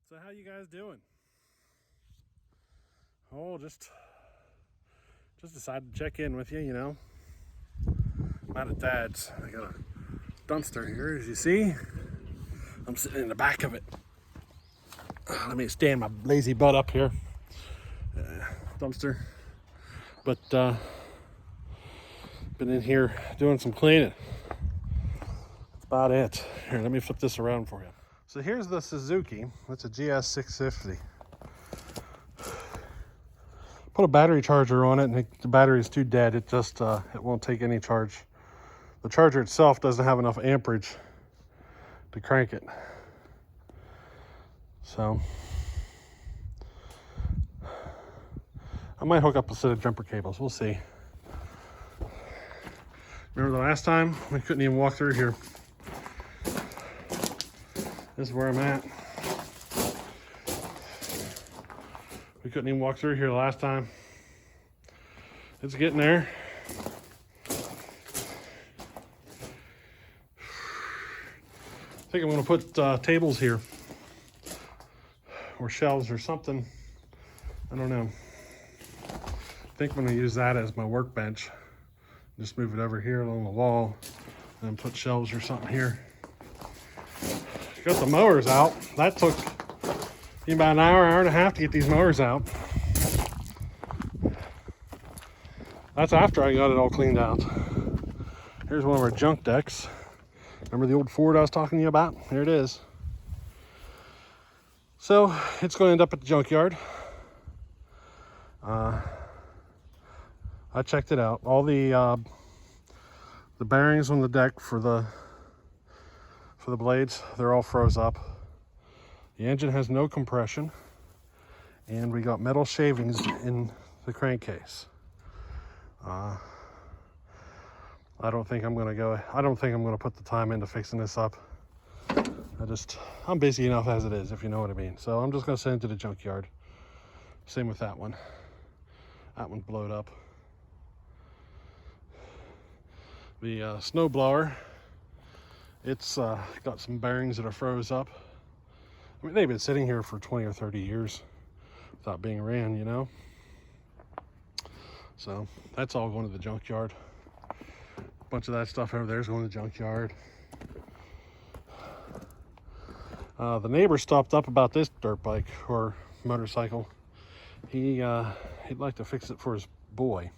So how you guys doing? Oh, just decided to check in with you, you know. I'm out at Dad's. I got a dumpster here, as you see. I'm sitting in the back of it. Let me stand my lazy butt up here. Dumpster. But been in here doing some cleaning. That's about it. Here, let me flip this around for you. So here's the Suzuki. It's a GS 650. Put a battery charger on it, and the battery is too dead. It just it won't take any charge. The charger itself doesn't have enough amperage to crank it. So I might hook up a set of jumper cables. We'll see. Remember the last time? We couldn't even walk through here. This is where I'm at. We couldn't even walk through here last time. It's getting there. I think I'm going to put tables here or shelves or something. I don't know. I think I'm going to use that as my workbench. Just move it over here along the wall and put shelves or something here. Got the mowers out. That took about an hour and a half to get these mowers out. That's after I got it all cleaned out. Here's one of our junk decks. Remember the old Ford I was talking to you about? There it is. So it's going to end up at the junkyard. I checked it out. All the bearings on the deck for the blades, they're all froze up. The engine has no compression, and we got metal shavings in the crankcase. I don't think I'm gonna put the time into fixing this up. I'm busy enough as it is, if you know what I mean. So I'm just gonna send it to the junkyard. Same with that one. That one's blowed up. The snow blower, it's got some bearings that are froze up. I mean, they've been sitting here for 20 or 30 years without being ran, you know. So that's all going to the junkyard. A bunch of that stuff over there is going to the junkyard. The neighbor stopped up about this dirt bike or motorcycle. He'd like to fix it for his boy.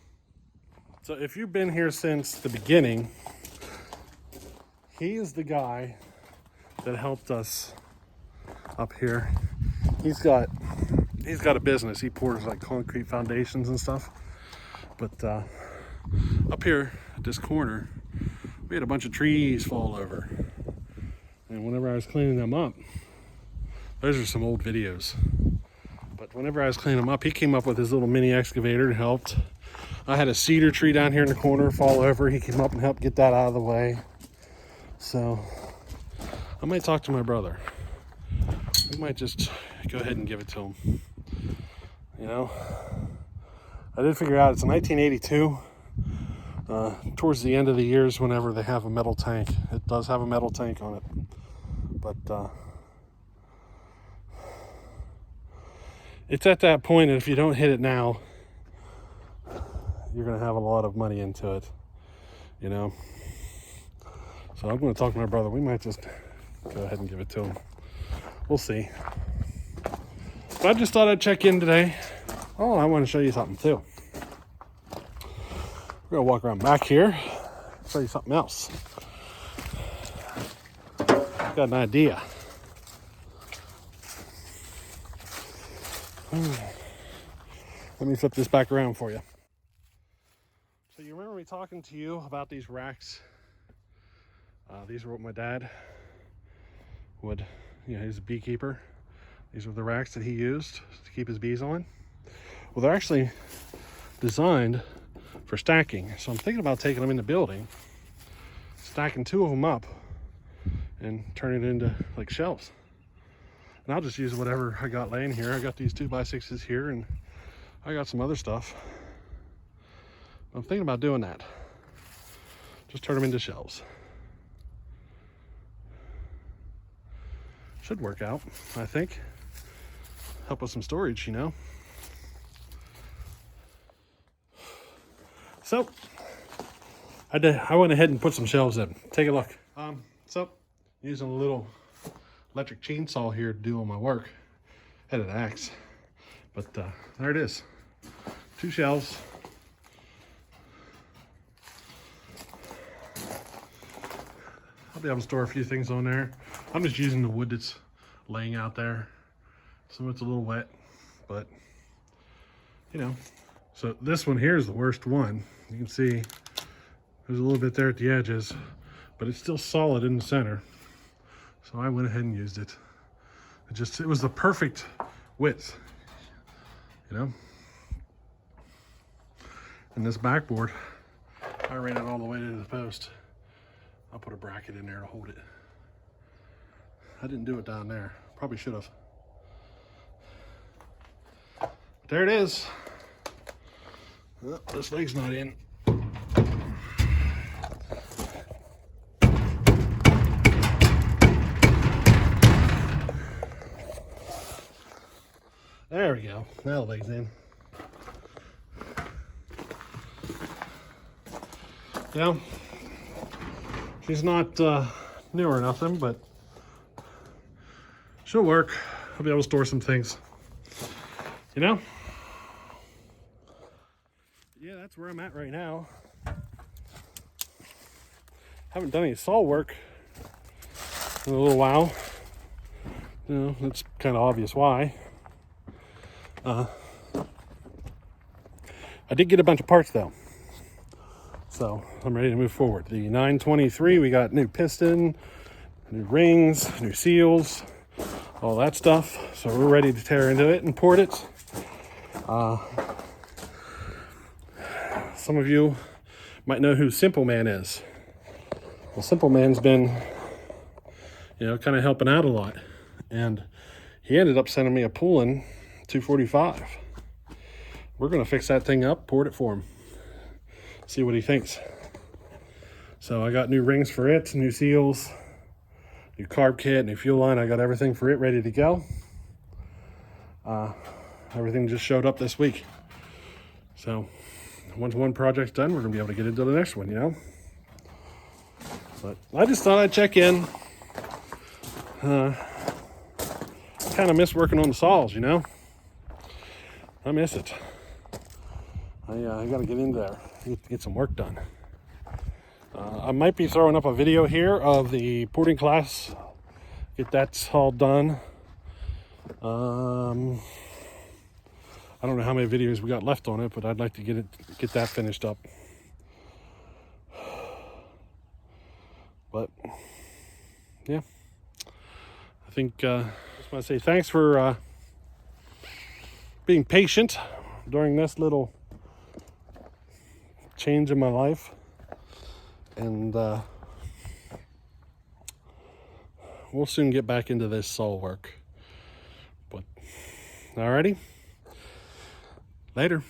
So if you've been here since the beginning, he is the guy that helped us up here. He's got a business. He pours like concrete foundations and stuff. But up here at this corner, we had a bunch of trees fall over. And whenever I was cleaning them up, those are some old videos. But whenever I was cleaning them up, he came up with his little mini excavator and helped. I had a cedar tree down here in the corner fall over. He came up and helped get that out of the way. So I might talk to my brother. We might just go ahead and give it to him. You know, I did figure out it's a 1982. Towards the end of the years, whenever they have a metal tank, it does have a metal tank on it. But it's at that point, and if you don't hit it now, you're going to have a lot of money into it, you know. So I'm going to talk to my brother. We might just go ahead and give it to him. We'll see. But I just thought I'd check in today. Oh, I want to show you something too. We're going to walk around back here, show you something else. Got an idea. Let me flip this back around for you. So you remember me talking to you about these racks? These are what my dad would, he's a beekeeper. These are the racks that he used to keep his bees on. Well, they're actually designed for stacking. So I'm thinking about taking them in the building, stacking 2 of them up, and turning it into like shelves. And I'll just use whatever I got laying here. I got these 2x6s here, and I got some other stuff. I'm thinking about doing that. Just turn them into shelves. Should work out, I think. help with some storage, you know. So I went ahead and put some shelves in. Take a look. So using a little electric chainsaw here to do all my work. Had an axe, but there it is. 2 shelves. I'll be able to store a few things on there. I'm just using the wood that's laying out there. Some of it's a little wet, but you know. So this one here is the worst one. You can see there's a little bit there at the edges, but it's still solid in the center. So I went ahead and used it. It was the perfect width, you know. And this backboard, I ran it all the way to the post. I'll put a bracket in there to hold it. I didn't do it down there. Probably should have. But there it is. Oh, this leg's not in. There we go. Now the leg's in. Yeah. She's not new or nothing, but she'll work. I'll be able to store some things. You know? Yeah, that's where I'm at right now. Haven't done any saw work in a little while. You know, it's kind of obvious why. I did get a bunch of parts though. So I'm ready to move forward. The 923, we got new piston, new rings, new seals, all that stuff. So we're ready to tear into it and port it. Some of you might know who Simple Man is. Well, Simple Man's been, you know, kind of helping out a lot. And he ended up sending me a Poolin 245. We're going to fix that thing up, port it for him. See what he thinks. So I got new rings for it, new seals, new carb kit, new fuel line. I got everything for it ready to go. Everything just showed up this week. So once one project's done, we're gonna be able to get into the next one, you know. But I just thought I'd check in. Kind of miss working on the saws, you know. I miss it. I gotta get in there, get some work done. I might be throwing up a video here of the porting class, get that all done. I don't know how many videos we got left on it, but I'd like to get that finished up. But yeah, I think just want to say thanks for being patient during this little change in my life, and we'll soon get back into this saw work. But alrighty, later.